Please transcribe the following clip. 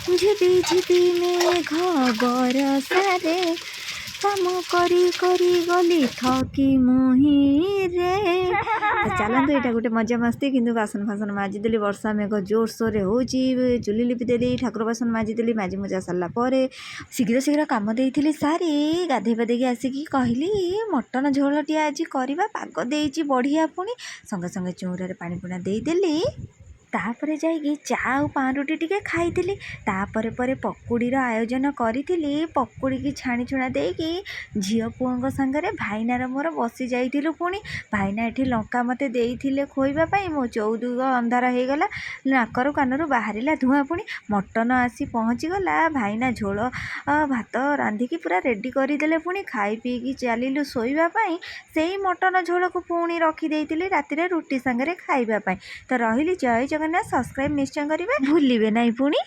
ঝিপি ঝିପି মেঘ ବରସାରେ କାମ କରି କରି ଗଲି ଥକି ମୁହିଁରେ। ତ ଚାଲନ୍ତୁ ଏଇଟା ଗୋଟେ ମଜାମସ୍ତି, କିନ୍ତୁ ବାସନ ଫାସନ ମାଜିଦେଲି। ବର୍ଷା ମେଘ ଜୋରସୋରରେ ହେଉଛି। ଚୁଲି ଲିପିଦେଲି, ଠାକୁର ବାସନ ମାଜିଦେଲି। ମାଜି ମୁଜା ସାରିଲା ପରେ ଶୀଘ୍ର ଶୀଘ୍ର କାମ ଦେଇଥିଲି ସାରି ଗାଧୋଇ ପାଧେଇକି ଆସିକି କହିଲି ମଟନ ଝୋଳଟିଏ ଆଜି କରିବା, ପାଗ ଦେଇଛି ବଢ଼ିଆ। ପୁଣି ସଙ୍ଗେ ସଙ୍ଗେ ଚଉଁରାରେ ପାଣି ପୁଣା ଦେଇଦେଲି। ତାପରେ ଯାଇକି ଚା ଆଉ ପାଉଁରୁଟି ଟିକେ ଖାଇଥିଲି। ତାପରେ ପରେ ପକୁଡ଼ିର ଆୟୋଜନ କରିଥିଲି। ପକୁଡ଼ିକି ଛାଣି ଛୁଣା ଦେଇକି ଝିଅ ପୁଅଙ୍କ ସାଙ୍ଗରେ ଭାଇନାର ମୋର ବସି ଯାଇଥିଲୁ। ପୁଣି ଭାଇନା ଏଠି ଲଙ୍କା ମୋତେ ଦେଇଥିଲେ ଖୋଇବା ପାଇଁ। ମୋ ଚଉଦୁଗ ଅନ୍ଧାର ହେଇଗଲା, ନାକରୁ କାନରୁ ବାହାରିଲା ଧୂଆଁ। ପୁଣି ମଟନ ଆସି ପହଞ୍ଚିଗଲା। ଭାଇନା ଝୋଳ ଭାତ ରାନ୍ଧିକି ପୁରା ରେଡ଼ି କରିଦେଲେ। ପୁଣି ଖାଇ ପିଇକି ଚାଲିଲୁ ଶୋଇବା ପାଇଁ। ସେଇ ମଟନ ଝୋଳକୁ ପୁଣି ରଖିଦେଇଥିଲି ରାତିରେ ରୁଟି ସାଙ୍ଗରେ ଖାଇବା ପାଇଁ। ତ ରହିଲି, ଜୟ ଜଗନ୍ନାଥ। ସବସ୍କ୍ରାଇବ୍ ନିଶ୍ଚୟ କରିବେ, ଭୁଲିବେ ନାହିଁ ପୁଣି।